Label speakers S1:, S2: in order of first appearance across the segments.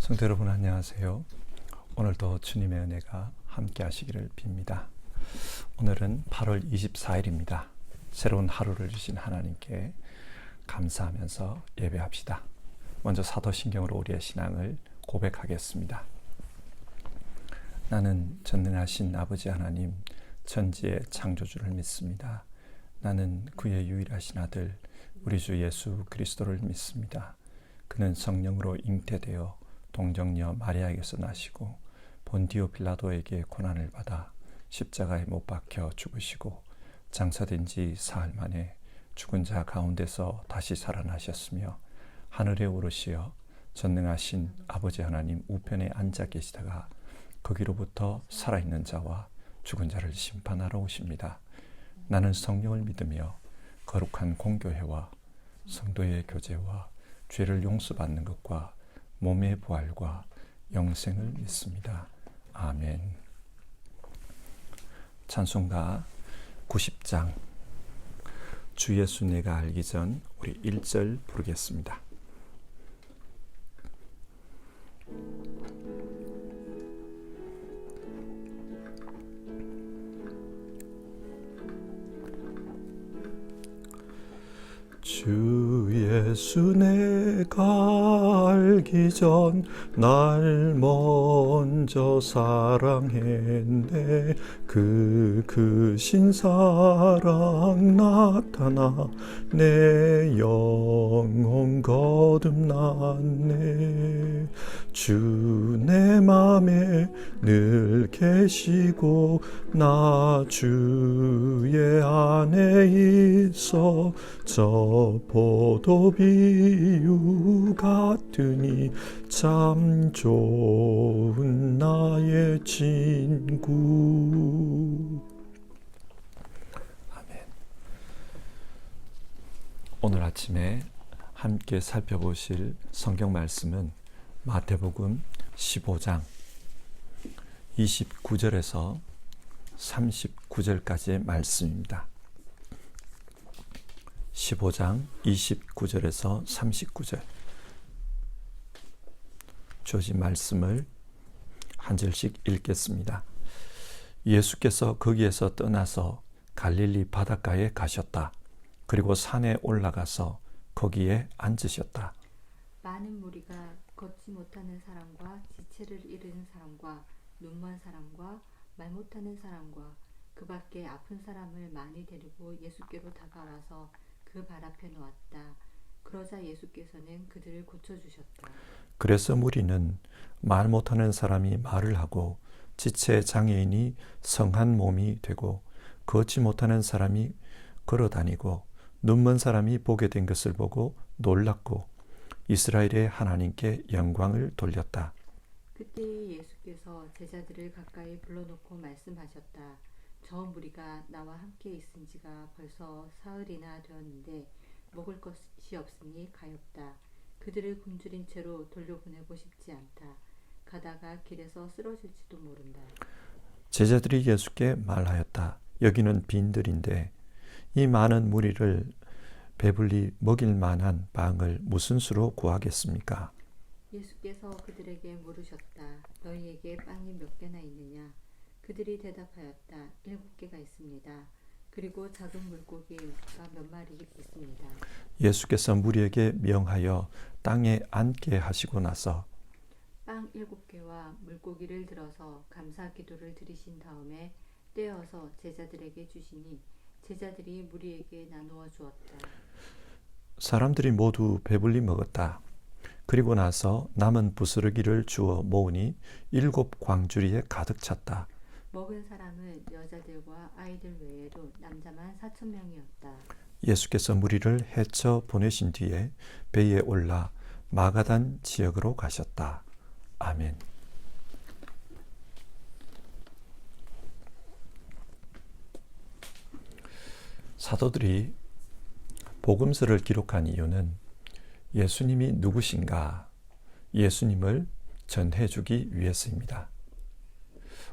S1: 성도 여러분 안녕하세요. 오늘도 주님의 은혜가 함께 하시기를 빕니다. 오늘은 8월 24일입니다. 새로운 하루를 주신 하나님께 감사하면서 예배합시다. 먼저 사도신경으로 우리의 신앙을 고백하겠습니다. 나는 전능하신 아버지 하나님 천지의 창조주를 믿습니다. 나는 그의 유일하신 아들 우리 주 예수 그리스도를 믿습니다. 그는 성령으로 잉태되어 동정녀 마리아에게서 나시고 본디오 빌라도에게 고난을 받아 십자가에 못 박혀 죽으시고 장사된 지 사흘 만에 죽은 자 가운데서 다시 살아나셨으며 하늘에 오르시어 전능하신 아버지 하나님 우편에 앉아 계시다가 거기로부터 살아있는 자와 죽은 자를 심판하러 오십니다. 나는 성령을 믿으며 거룩한 공교회와 성도의 교제와 죄를 용서받는 것과 몸의 부활과 영생을 믿습니다. 아멘. 찬송가 90장 주 예수 내가 알기 전 우리 1절 부르겠습니다. 주 예수 내가 알기 전 날 먼저 사랑했네. 그 크신 사랑 나타나 내 영혼 거듭났네. 주 내 맘에 늘 계시고 나 주의 안에 있어 저 포도 비유 같으니 참 좋은 나의 친구. 아멘. 오늘 아침에 함께 살펴보실 성경 말씀은 마태복음 15장 29절에서 39절까지의 말씀입니다. 15장 29절에서 39절 주어진 말씀을 한 절씩 읽겠습니다. 예수께서 거기에서 떠나서 갈릴리 바닷가에 가셨다. 그리고 산에 올라가서 거기에 앉으셨다.
S2: 많은 무리가 걷지 못하는 사람과 지체를 잃은 사람과 눈먼 사람과 말 못하는 사람과 그 밖에 아픈 사람을 많이 데리고 예수께로 다가와서 그 발 앞에 놓았다. 그러자 예수께서는 그들을 고쳐주셨다.
S1: 그래서 무리는 말 못하는 사람이 말을 하고 지체 장애인이 성한 몸이 되고 걷지 못하는 사람이 걸어다니고 눈먼 사람이 보게 된 것을 보고 놀랐고 이스라엘의 하나님께 영광을 돌렸다.
S2: 그때 예수께서 제자들을 가까이 불러놓고 말씀하셨다. 저 무리가 나와 함께 있은 지가 벌써 사흘이나 되었는데 먹을 것이 없으니 가엾다. 그들을 굶주린 채로 돌려보내고 싶지 않다. 가다가 길에서 쓰러질지도 모른다.
S1: 제자들이 예수께 말하였다. 여기는 빈들인데 이 많은 무리를 배불리 먹일 만한 빵을 무슨 수로 구하겠습니까?
S2: 예수께서 그들에게 물으셨다. 너희에게 빵이 몇 개나 있느냐? 그들이 대답하였다. 7개가 있습니다. 그리고 작은 물고기가 몇 마리 있습니다.
S1: 예수께서 무리에게 명하여 땅에 앉게 하시고 나서
S2: 빵 7개와 물고기를 들어서 감사 기도를 드리신 다음에 떼어서 제자들에게 주시니 제자들이 무리에게 나누어 주었다.
S1: 사람들이 모두 배불리 먹었다. 그리고 나서 남은 부스러기를 주어 모으니 7 광주리에 가득 찼다.
S2: 먹은 사람은 여자들과 아이들 외에도 남자만 4,000명이었다.
S1: 예수께서 무리를 헤쳐 보내신 뒤에 배에 올라 마가단 지역으로 가셨다. 아멘. 사도들이 복음서를 기록한 이유는 예수님이 누구신가, 예수님을 전해주기 위해서입니다.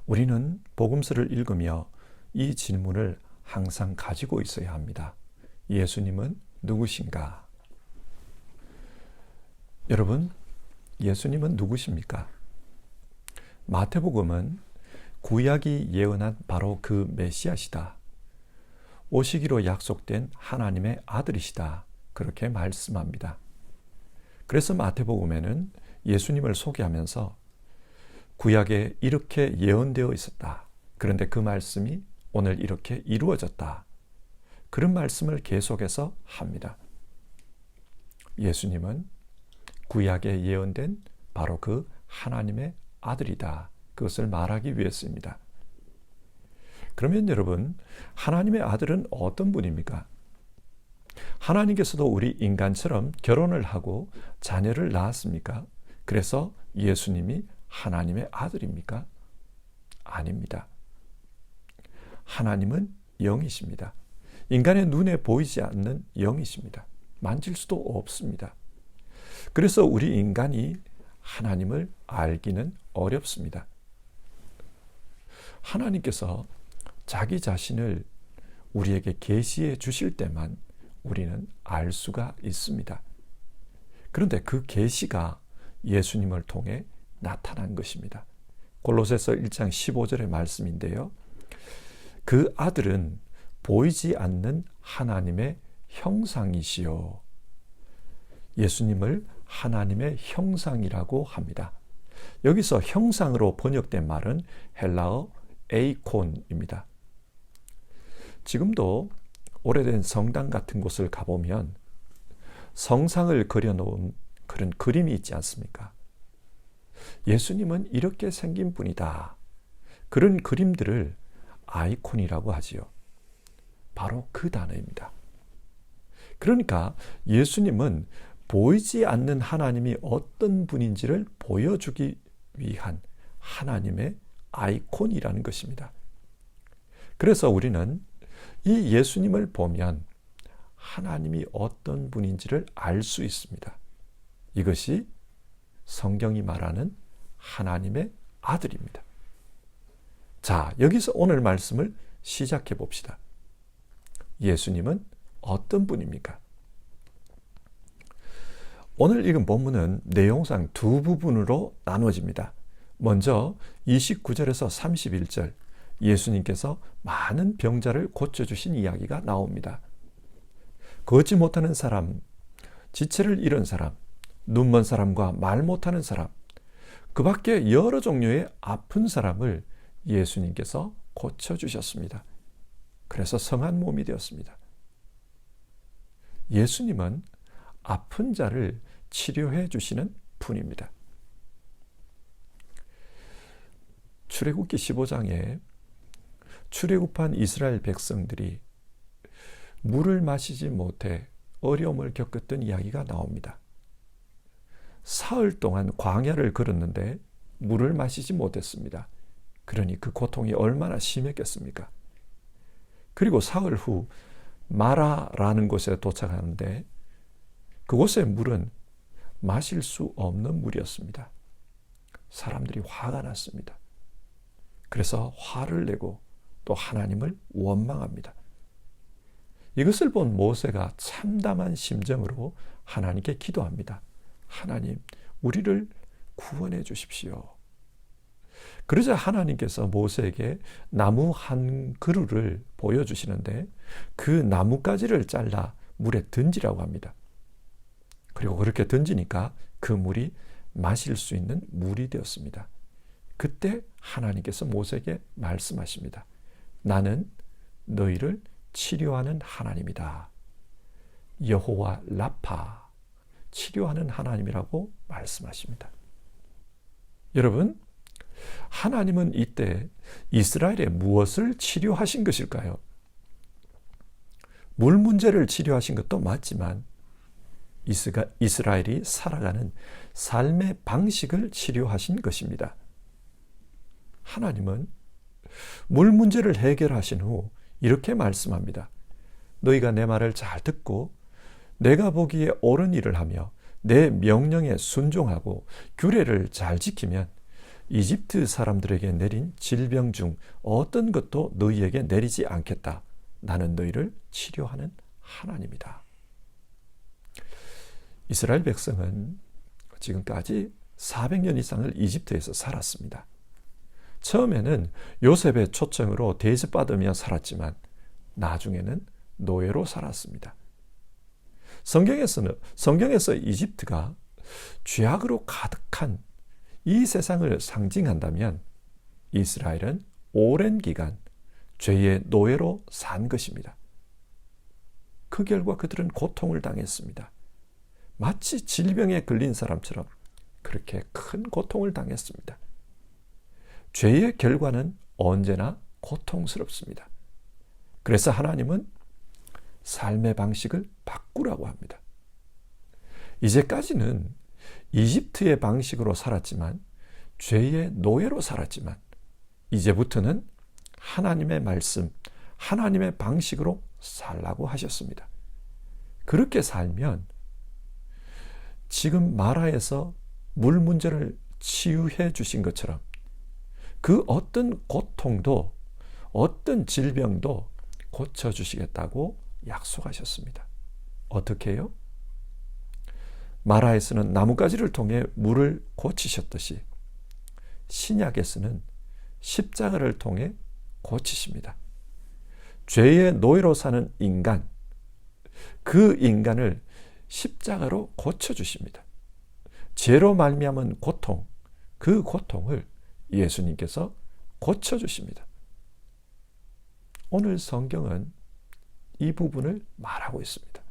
S1: 우리는 복음서를 읽으며 이 질문을 항상 가지고 있어야 합니다. 예수님은 누구신가? 여러분, 예수님은 누구십니까? 마태복음은 구약이 예언한 바로 그 메시아시다. 오시기로 약속된 하나님의 아들이시다. 그렇게 말씀합니다. 그래서 마태복음에는 예수님을 소개하면서 구약에 이렇게 예언되어 있었다. 그런데 그 말씀이 오늘 이렇게 이루어졌다. 그런 말씀을 계속해서 합니다. 예수님은 구약에 예언된 바로 그 하나님의 아들이다. 그것을 말하기 위해서입니다. 그러면 여러분, 하나님의 아들은 어떤 분입니까? 하나님께서도 우리 인간처럼 결혼을 하고 자녀를 낳았습니까? 그래서 예수님이 하나님의 아들입니까? 아닙니다. 하나님은 영이십니다. 인간의 눈에 보이지 않는 영이십니다. 만질 수도 없습니다. 그래서 우리 인간이 하나님을 알기는 어렵습니다. 하나님께서 자기 자신을 우리에게 계시해 주실 때만 우리는 알 수가 있습니다. 그런데 그 계시가 예수님을 통해 나타난 것입니다. 골로새서 1장 15절의 말씀인데요. 그 아들은 보이지 않는 하나님의 형상이시요. 예수님을 하나님의 형상이라고 합니다. 여기서 형상으로 번역된 말은 헬라어 에이콘입니다. 지금도 오래된 성당 같은 곳을 가보면 성상을 그려놓은 그런 그림이 있지 않습니까? 예수님은 이렇게 생긴 분이다. 그런 그림들을 아이콘이라고 하지요. 바로 그 단어입니다. 그러니까 예수님은 보이지 않는 하나님이 어떤 분인지를 보여주기 위한 하나님의 아이콘이라는 것입니다. 그래서 우리는 이 예수님을 보면 하나님이 어떤 분인지를 알 수 있습니다. 이것이 성경이 말하는 하나님의 아들입니다. 자, 여기서 오늘 말씀을 시작해 봅시다. 예수님은 어떤 분입니까? 오늘 읽은 본문은 내용상 두 부분으로 나누어집니다. 먼저 29절에서 31절, 예수님께서 많은 병자를 고쳐주신 이야기가 나옵니다. 걷지 못하는 사람, 지체를 잃은 사람, 눈먼 사람과 말 못하는 사람, 그 밖에 여러 종류의 아픈 사람을 예수님께서 고쳐주셨습니다. 그래서 성한 몸이 되었습니다. 예수님은 아픈 자를 치료해 주시는 분입니다. 출애굽기 15장에 출애굽한 이스라엘 백성들이 물을 마시지 못해 어려움을 겪었던 이야기가 나옵니다. 사흘 동안 광야를 걸었는데 물을 마시지 못했습니다. 그러니 그 고통이 얼마나 심했겠습니까? 그리고 사흘 후 마라라는 곳에 도착하는데 그곳의 물은 마실 수 없는 물이었습니다. 사람들이 화가 났습니다. 그래서 화를 내고 또 하나님을 원망합니다. 이것을 본 모세가 참담한 심정으로 하나님께 기도합니다. 하나님, 우리를 구원해 주십시오. 그러자 하나님께서 모세에게 나무 한 그루를 보여주시는데 그 나뭇가지를 잘라 물에 던지라고 합니다. 그리고 그렇게 던지니까 그 물이 마실 수 있는 물이 되었습니다. 그때 하나님께서 모세에게 말씀하십니다. 나는 너희를 치료하는 하나님이다. 여호와 라파, 치료하는 하나님이라고 말씀하십니다. 여러분, 하나님은 이때 이스라엘의 무엇을 치료하신 것일까요? 물 문제를 치료하신 것도 맞지만 이스라엘이 살아가는 삶의 방식을 치료하신 것입니다. 하나님은 물 문제를 해결하신 후 이렇게 말씀합니다. 너희가 내 말을 잘 듣고 내가 보기에 옳은 일을 하며 내 명령에 순종하고 규례를 잘 지키면 이집트 사람들에게 내린 질병 중 어떤 것도 너희에게 내리지 않겠다. 나는 너희를 치료하는 하나님이다. 이스라엘 백성은 지금까지 400년 이상을 이집트에서 살았습니다. 처음에는 요셉의 초청으로 대접받으며 살았지만 나중에는 노예로 살았습니다. 성경에서 이집트가 죄악으로 가득한 이 세상을 상징한다면 이스라엘은 오랜 기간 죄의 노예로 산 것입니다. 그 결과 그들은 고통을 당했습니다. 마치 질병에 걸린 사람처럼 그렇게 큰 고통을 당했습니다. 죄의 결과는 언제나 고통스럽습니다. 그래서 하나님은 삶의 방식을 바꾸라고 합니다. 이제까지는 이집트의 방식으로 살았지만, 죄의 노예로 살았지만, 이제부터는 하나님의 말씀, 하나님의 방식으로 살라고 하셨습니다. 그렇게 살면 지금 마라에서 물 문제를 치유해 주신 것처럼 그 어떤 고통도, 어떤 질병도 고쳐주시겠다고 약속하셨습니다. 어떻게 해요? 마라에서는 나뭇가지를 통해 물을 고치셨듯이 신약에서는 십자가를 통해 고치십니다. 죄의 노예로 사는 인간, 그 인간을 십자가로 고쳐주십니다. 죄로 말미암은 고통, 그 고통을 예수님께서 고쳐주십니다. 오늘 성경은 이 부분을 말하고 있습니다.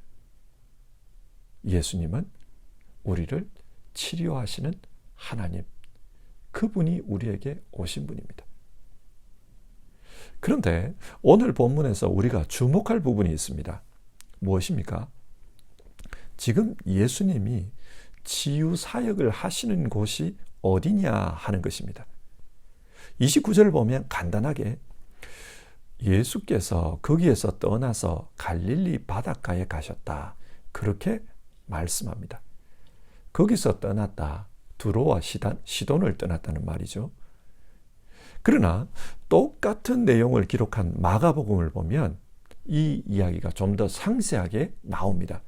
S1: 예수님은 우리를 치료하시는 하나님, 그분이 우리에게 오신 분입니다. 그런데 오늘 본문에서 우리가 주목할 부분이 있습니다. 무엇입니까? 지금 예수님이 치유 사역을 하시는 곳이 어디냐 하는 것입니다. 29절을 보면 간단하게 예수께서 거기에서 떠나서 갈릴리 바닷가에 가셨다, 그렇게 말씀합니다. 거기서 떠났다, 두로와 시돈을 떠났다는 말이죠. 그러나 똑같은 내용을 기록한 마가복음을 보면 이 이야기가 좀 더 상세하게 나옵니다.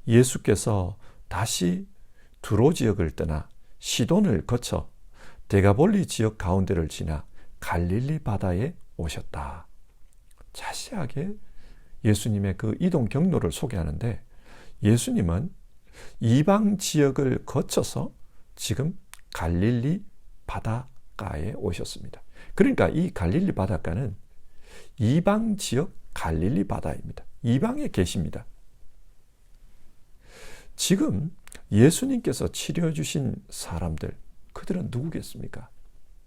S1: 예수께서 다시 두로 지역을 떠나 시돈을 거쳐 데가볼리 지역 가운데를 지나 갈릴리 바다에 오셨다. 자세하게 예수님의 그 이동 경로를 소개하는데, 예수님은 이방 지역을 거쳐서 지금 갈릴리 바닷가에 오셨습니다. 그러니까 이 갈릴리 바닷가는 이방 지역 갈릴리 바다입니다. 이방에 계십니다. 지금 예수님께서 치료해 주신 사람들, 그들은 누구겠습니까?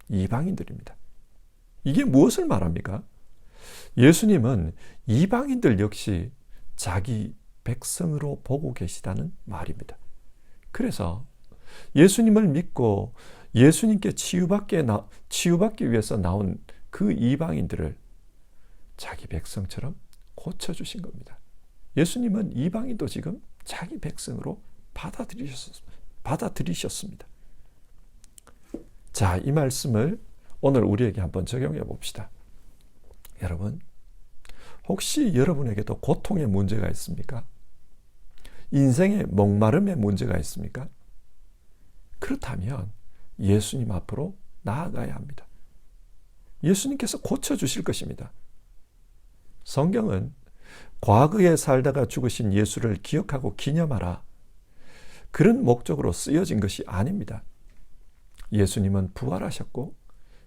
S1: 이방인들입니다. 이게 무엇을 말합니까? 예수님은 이방인들 역시 자기 백성으로 보고 계시다는 말입니다. 그래서 예수님을 믿고 예수님께 치유받기 위해서 나온 그 이방인들을 자기 백성처럼 고쳐주신 겁니다. 예수님은 이방인도 지금 자기 백성으로 받아들이셨습니다. 자, 이 말씀을 오늘 우리에게 한번 적용해 봅시다. 여러분, 혹시 여러분에게도 고통의 문제가 있습니까? 인생의 목마름의 문제가 있습니까? 그렇다면 예수님 앞으로 나아가야 합니다. 예수님께서 고쳐주실 것입니다. 성경은 과거에 살다가 죽으신 예수를 기억하고 기념하라, 그런 목적으로 쓰여진 것이 아닙니다. 예수님은 부활하셨고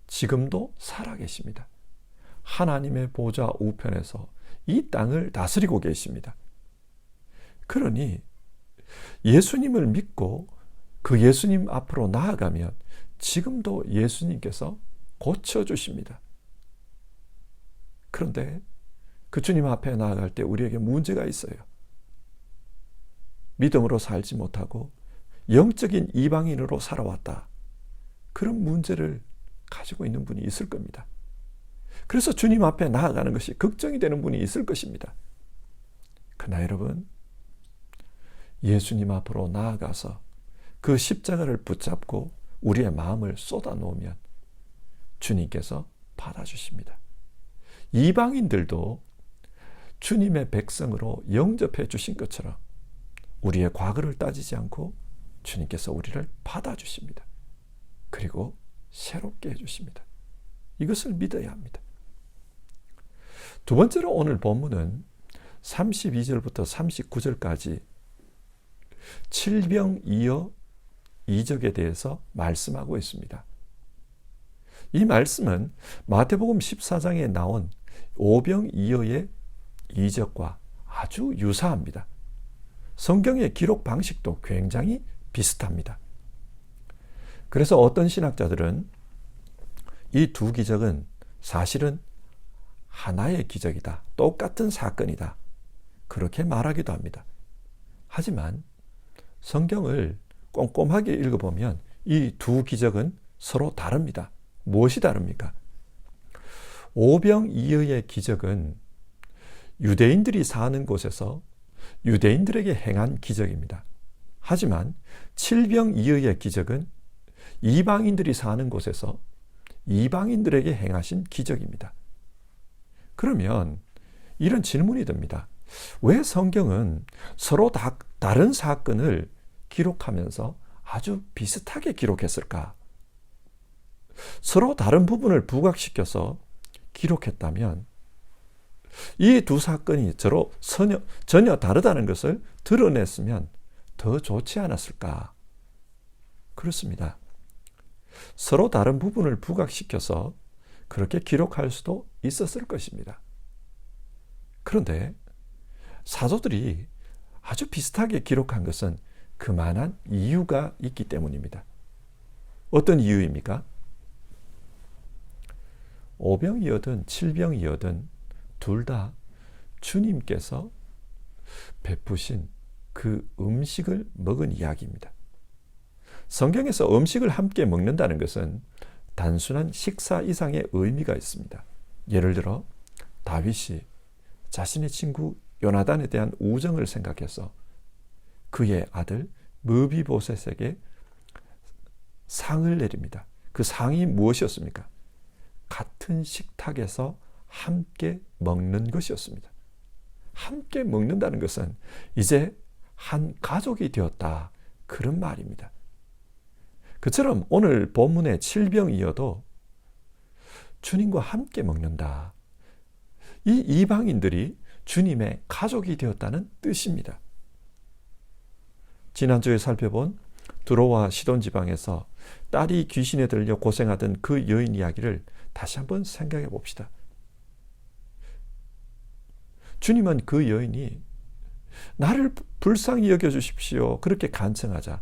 S1: 지금도 살아계십니다. 하나님의 보좌 우편에서 이 땅을 다스리고 계십니다. 그러니 예수님을 믿고 그 예수님 앞으로 나아가면 지금도 예수님께서 고쳐주십니다. 그런데 그 주님 앞에 나아갈 때 우리에게 문제가 있어요. 믿음으로 살지 못하고 영적인 이방인으로 살아왔다, 그런 문제를 가지고 있는 분이 있을 겁니다. 그래서 주님 앞에 나아가는 것이 걱정이 되는 분이 있을 것입니다. 그러나 여러분, 예수님 앞으로 나아가서 그 십자가를 붙잡고 우리의 마음을 쏟아놓으면 주님께서 받아주십니다. 이방인들도 주님의 백성으로 영접해 주신 것처럼 우리의 과거를 따지지 않고 주님께서 우리를 받아주십니다. 그리고 새롭게 해주십니다. 이것을 믿어야 합니다. 두 번째로 오늘 본문은 32절부터 39절까지 칠병이어 이적에 대해서 말씀하고 있습니다. 이 말씀은 마태복음 14장에 나온 오병이어의 이적과 아주 유사합니다. 성경의 기록 방식도 굉장히 비슷합니다. 그래서 어떤 신학자들은 이 두 기적은 사실은 하나의 기적이다. 똑같은 사건이다. 그렇게 말하기도 합니다. 하지만 성경을 꼼꼼하게 읽어보면 이 두 기적은 서로 다릅니다. 무엇이 다릅니까? 오병이어의 기적은 유대인들이 사는 곳에서 유대인들에게 행한 기적입니다. 하지만 칠병이어의 기적은 이방인들이 사는 곳에서 이방인들에게 행하신 기적입니다. 그러면 이런 질문이 듭니다. 왜 성경은 서로 다른 사건을 기록하면서 아주 비슷하게 기록했을까? 서로 다른 부분을 부각시켜서 기록했다면 이 두 사건이 전혀 다르다는 것을 드러냈으면 더 좋지 않았을까? 그렇습니다. 서로 다른 부분을 부각시켜서 그렇게 기록할 수도 있었을 것입니다. 그런데 사도들이 아주 비슷하게 기록한 것은 그만한 이유가 있기 때문입니다. 어떤 이유입니까? 오병이어든 칠병이어든 둘 다 주님께서 베푸신 그 음식을 먹은 이야기입니다. 성경에서 음식을 함께 먹는다는 것은 단순한 식사 이상의 의미가 있습니다. 예를 들어 다윗이 자신의 친구 요나단에 대한 우정을 생각해서 그의 아들 므비보셋에게 상을 내립니다. 그 상이 무엇이었습니까? 같은 식탁에서 함께 먹는 것이었습니다. 함께 먹는다는 것은 이제 한 가족이 되었다. 그런 말입니다. 그처럼 오늘 본문의 칠병이어도 주님과 함께 먹는다. 이 이방인들이 주님의 가족이 되었다는 뜻입니다. 지난주에 살펴본 두로와 시돈 지방에서 딸이 귀신에 들려 고생하던 그 여인 이야기를 다시 한번 생각해 봅시다. 주님은 그 여인이 나를 불쌍히 여겨주십시오. 그렇게 간청하자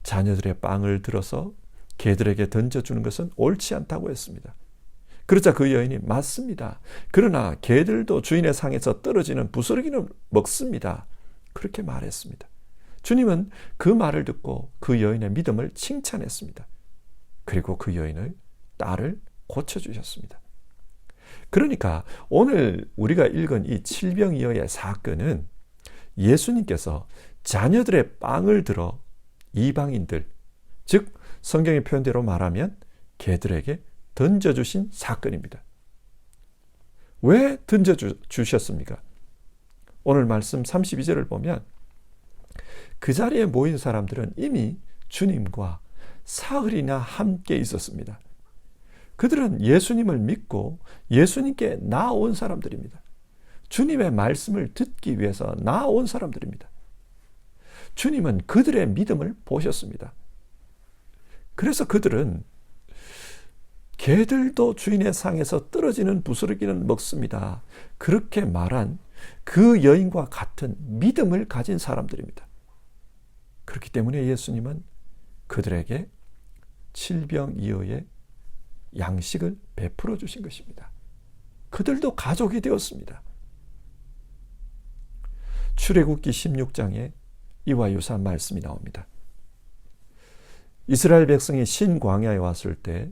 S1: 자녀들의 빵을 들어서 개들에게 던져주는 것은 옳지 않다고 했습니다. 그러자 그 여인이 맞습니다. 그러나 개들도 주인의 상에서 떨어지는 부스러기는 먹습니다. 그렇게 말했습니다. 주님은 그 말을 듣고 그 여인의 믿음을 칭찬했습니다. 그리고 그 여인의 딸을 고쳐주셨습니다. 그러니까 오늘 우리가 읽은 이 칠병이어의 사건은 예수님께서 자녀들의 빵을 들어 이방인들, 즉 성경의 표현대로 말하면 개들에게 던져주신 사건입니다. 왜 던져주셨습니까? 오늘 말씀 32절을 보면 그 자리에 모인 사람들은 이미 주님과 사흘이나 함께 있었습니다. 그들은 예수님을 믿고 예수님께 나아온 사람들입니다. 주님의 말씀을 듣기 위해서 나아온 사람들입니다. 주님은 그들의 믿음을 보셨습니다. 그래서 그들은 개들도 주인의 상에서 떨어지는 부스러기는 먹습니다. 그렇게 말한 그 여인과 같은 믿음을 가진 사람들입니다. 그렇기 때문에 예수님은 그들에게 칠병이어의 양식을 베풀어 주신 것입니다. 그들도 가족이 되었습니다. 출애굽기 16장에 이와 유사한 말씀이 나옵니다. 이스라엘 백성이 신광야에 왔을 때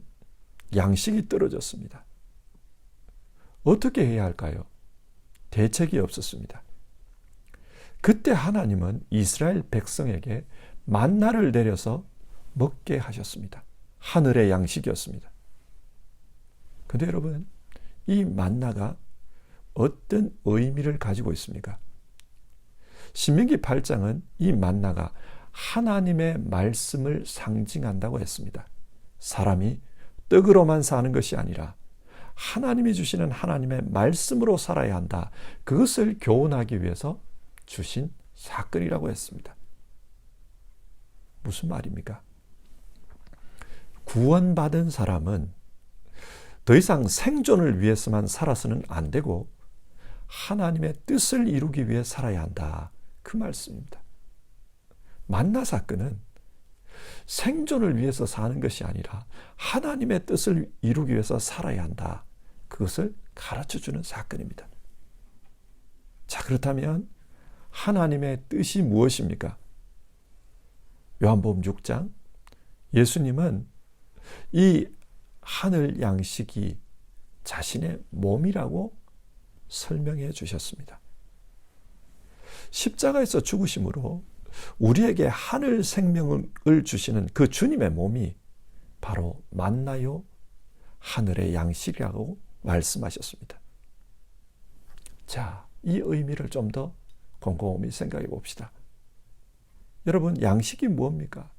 S1: 양식이 떨어졌습니다. 어떻게 해야 할까요? 대책이 없었습니다. 그때 하나님은 이스라엘 백성에게 만나를 내려서 먹게 하셨습니다. 하늘의 양식이었습니다. 그런데 여러분, 이 만나가 어떤 의미를 가지고 있습니까? 신명기 8장은 이 만나가 하나님의 말씀을 상징한다고 했습니다. 사람이 떡으로만 사는 것이 아니라 하나님이 주시는 하나님의 말씀으로 살아야 한다. 그것을 교훈하기 위해서 주신 사건이라고 했습니다. 무슨 말입니까? 구원받은 사람은 더 이상 생존을 위해서만 살아서는 안 되고 하나님의 뜻을 이루기 위해 살아야 한다. 그 말씀입니다. 만나 사건은 생존을 위해서 사는 것이 아니라 하나님의 뜻을 이루기 위해서 살아야 한다. 그것을 가르쳐주는 사건입니다. 자, 그렇다면 하나님의 뜻이 무엇입니까? 요한복음 6장 예수님은 이 하늘 양식이 자신의 몸이라고 설명해 주셨습니다. 십자가에서 죽으심으로 우리에게 하늘 생명을 주시는 그 주님의 몸이 바로 만나요 하늘의 양식이라고 말씀하셨습니다. 자, 이 의미를 좀 더 곰곰이 생각해 봅시다. 여러분, 양식이 무엇입니까?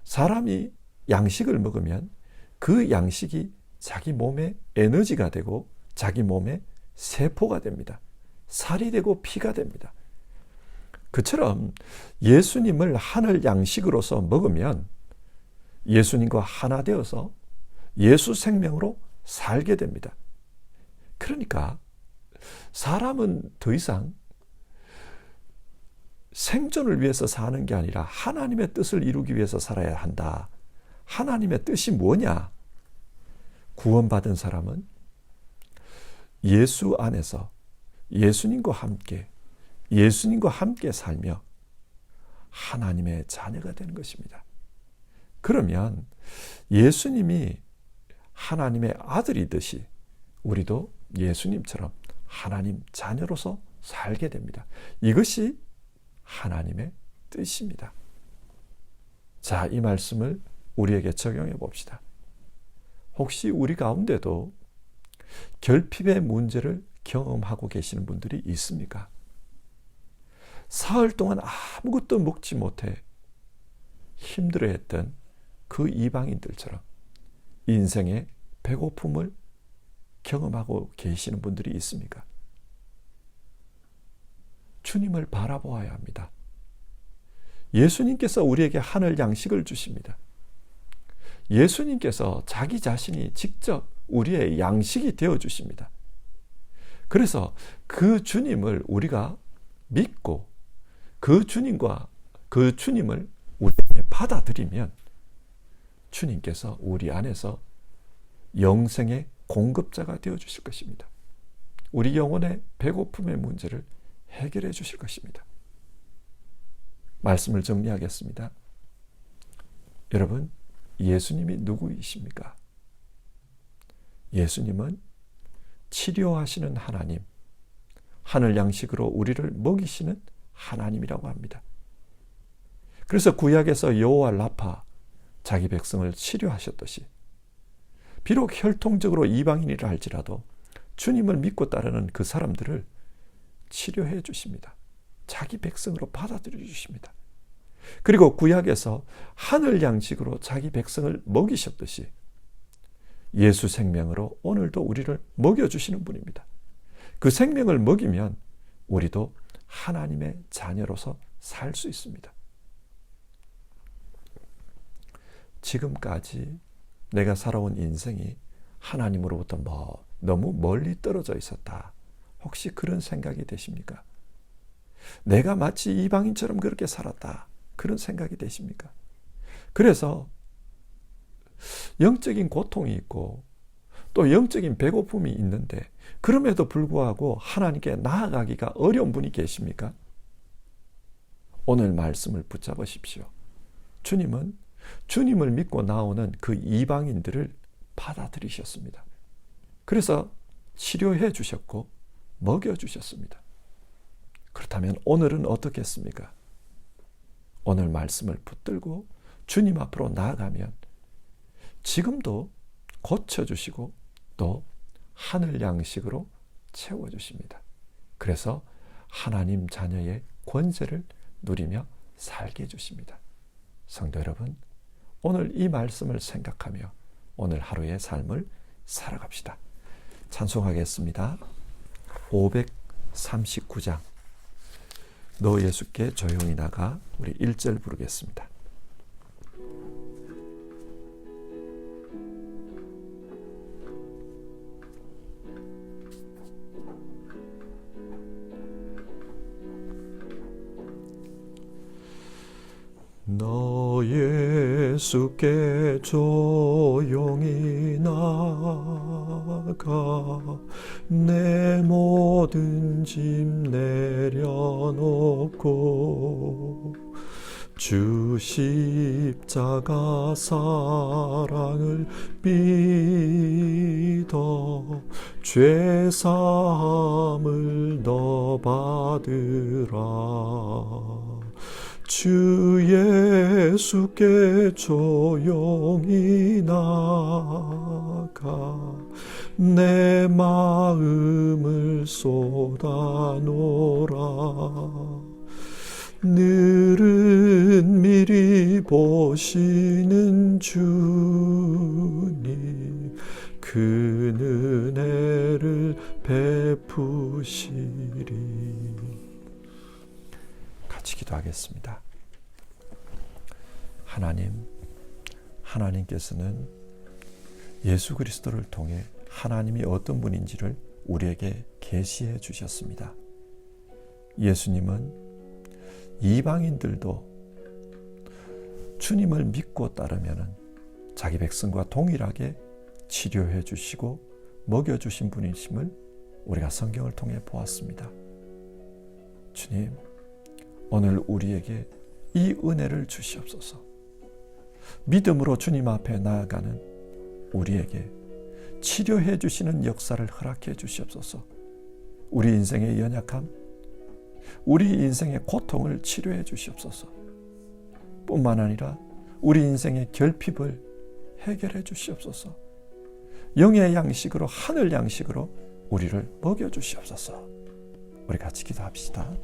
S1: 사람이 양식을 먹으면 그 양식이 자기 몸의 에너지가 되고 자기 몸의 세포가 됩니다. 살이 되고 피가 됩니다. 그처럼 예수님을 하늘 양식으로서 먹으면 예수님과 하나 되어서 예수 생명으로 살게 됩니다. 그러니까 사람은 더 이상 생존을 위해서 사는 게 아니라 하나님의 뜻을 이루기 위해서 살아야 한다. 하나님의 뜻이 뭐냐? 구원받은 사람은 예수 안에서 예수님과 함께 살며 하나님의 자녀가 되는 것입니다. 그러면 예수님이 하나님의 아들이듯이 우리도 예수님처럼 하나님 자녀로서 살게 됩니다. 이것이 하나님의 뜻입니다. 자, 이 말씀을 우리에게 적용해 봅시다. 혹시 우리 가운데도 결핍의 문제를 경험하고 계시는 분들이 있습니까? 사흘 동안 아무것도 먹지 못해 힘들어했던 그 이방인들처럼 인생의 배고픔을 경험하고 계시는 분들이 있습니까? 주님을 바라보아야 합니다. 예수님께서 우리에게 하늘 양식을 주십니다. 예수님께서 자기 자신이 직접 우리의 양식이 되어 주십니다. 그래서 그 주님을 우리가 믿고 그 주님을 우리에게 받아들이면 주님께서 우리 안에서 영생의 공급자가 되어 주실 것입니다. 우리 영혼의 배고픔의 문제를 해결해 주실 것입니다. 말씀을 정리하겠습니다. 여러분, 예수님이 누구이십니까? 예수님은 치료하시는 하나님, 하늘 양식으로 우리를 먹이시는 하나님이라고 합니다. 그래서 구약에서 여호와 라파, 자기 백성을 치료하셨듯이 비록 혈통적으로 이방인이라 할지라도 주님을 믿고 따르는 그 사람들을 치료해 주십니다. 자기 백성으로 받아들여 주십니다. 그리고 구약에서 하늘 양식으로 자기 백성을 먹이셨듯이 예수 생명으로 오늘도 우리를 먹여주시는 분입니다. 그 생명을 먹이면 우리도 하나님의 자녀로서 살 수 있습니다. 지금까지 내가 살아온 인생이 하나님으로부터 너무 멀리 떨어져 있었다. 혹시 그런 생각이 되십니까? 내가 마치 이방인처럼 그렇게 살았다. 그런 생각이 되십니까? 그래서 영적인 고통이 있고 또 영적인 배고픔이 있는데 그럼에도 불구하고 하나님께 나아가기가 어려운 분이 계십니까? 오늘 말씀을 붙잡으십시오. 주님은 주님을 믿고 나오는 그 이방인들을 받아들이셨습니다. 그래서 치료해 주셨고 먹여 주셨습니다. 그렇다면 오늘은 어떻겠습니까? 오늘 말씀을 붙들고 주님 앞으로 나아가면 지금도 고쳐주시고 또 하늘 양식으로 채워주십니다. 그래서 하나님 자녀의 권세를 누리며 살게 해주십니다. 성도 여러분, 오늘 이 말씀을 생각하며 오늘 하루의 삶을 살아갑시다. 찬송하겠습니다. 539장 너 예수께 조용히 나가, 우리 1절 부르겠습니다. 너 예수께 조용히 나가 내 모든 짐 내려놓고 주 십자가 사랑을 믿어 죄 사함을 너 받으라. 주 예수께 조용히 나가 내 마음을 쏟아놓으라. 늘은 미리 보시는 주님 그 은혜를 베푸시리. 같이 기도하겠습니다. 하나님께서는 예수 그리스도를 통해 하나님이 어떤 분인지를 우리에게 계시해 주셨습니다. 예수님은 이방인들도 주님을 믿고 따르면 자기 백성과 동일하게 치료해 주시고 먹여 주신 분이심을 우리가 성경을 통해 보았습니다. 주님, 오늘 우리에게 이 은혜를 주시옵소서. 믿음으로 주님 앞에 나아가는 우리에게 치료해 주시는 역사를 허락해 주시옵소서. 우리 인생의 연약함, 우리 인생의 고통을 치료해 주시옵소서. 뿐만 아니라 우리 인생의 결핍을 해결해 주시옵소서. 영의 양식으로, 하늘 양식으로 우리를 먹여 주시옵소서. 우리 같이 기도합시다.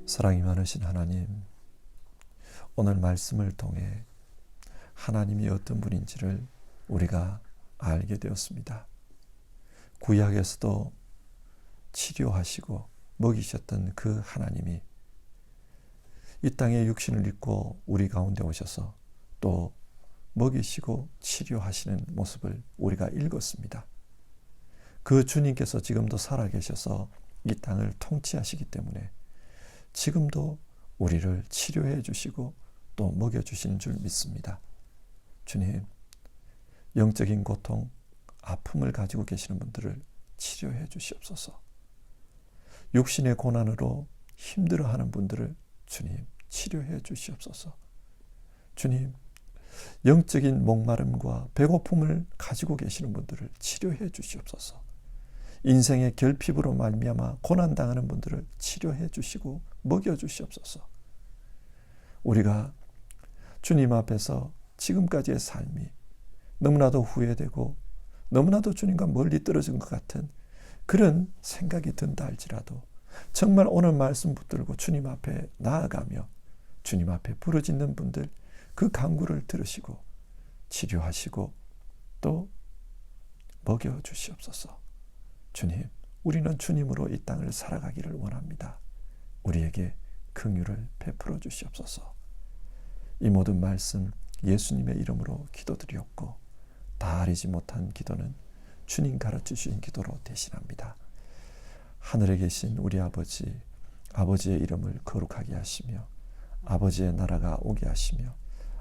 S1: 사랑이 많으신 하나님, 오늘 말씀을 통해 하나님이 어떤 분인지를 우리가 알게 되었습니다. 구약에서도 치료하시고 먹이셨던 그 하나님이 이 땅에 육신을 입고 우리 가운데 오셔서 또 먹이시고 치료하시는 모습을 우리가 읽었습니다. 그 주님께서 지금도 살아계셔서 이 땅을 통치하시기 때문에 지금도 우리를 치료해 주시고 또 먹여주시는 줄 믿습니다. 주님, 영적인 고통, 아픔을 가지고 계시는 분들을 치료해 주시옵소서. 육신의 고난으로 힘들어하는 분들을 주님 치료해 주시옵소서. 주님, 영적인 목마름과 배고픔을 가지고 계시는 분들을 치료해 주시옵소서. 인생의 결핍으로 말미암아 고난당하는 분들을 치료해 주시고 먹여 주시옵소서. 우리가 주님 앞에서 지금까지의 삶이 너무나도 후회되고 너무나도 주님과 멀리 떨어진 것 같은 그런 생각이 든다 할지라도 정말 오늘 말씀 붙들고 주님 앞에 나아가며 주님 앞에 부르짖는 분들 그 간구를 들으시고 치료하시고 또 먹여 주시옵소서. 주님, 우리는 주님으로 이 땅을 살아가기를 원합니다. 우리에게 긍휼을 베풀어 주시옵소서. 이 모든 말씀 예수님의 이름으로 기도드리옵고 다 아리지 못한 기도는 주님 가르쳐주신 기도로 대신합니다. 하늘에 계신 우리 아버지, 아버지의 이름을 거룩하게 하시며 아버지의 나라가 오게 하시며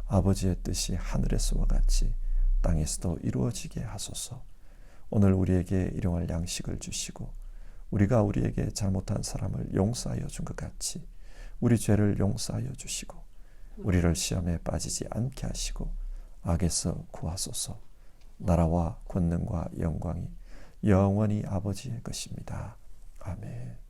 S1: 아버지의 뜻이 하늘에서와 같이 땅에서도 이루어지게 하소서. 오늘 우리에게 일용할 양식을 주시고 우리가 우리에게 잘못한 사람을 용서하여 준 것 같이 우리 죄를 용서하여 주시고 우리를 시험에 빠지지 않게 하시고 악에서 구하소서. 나라와 권능과 영광이 영원히 아버지의 것입니다. 아멘.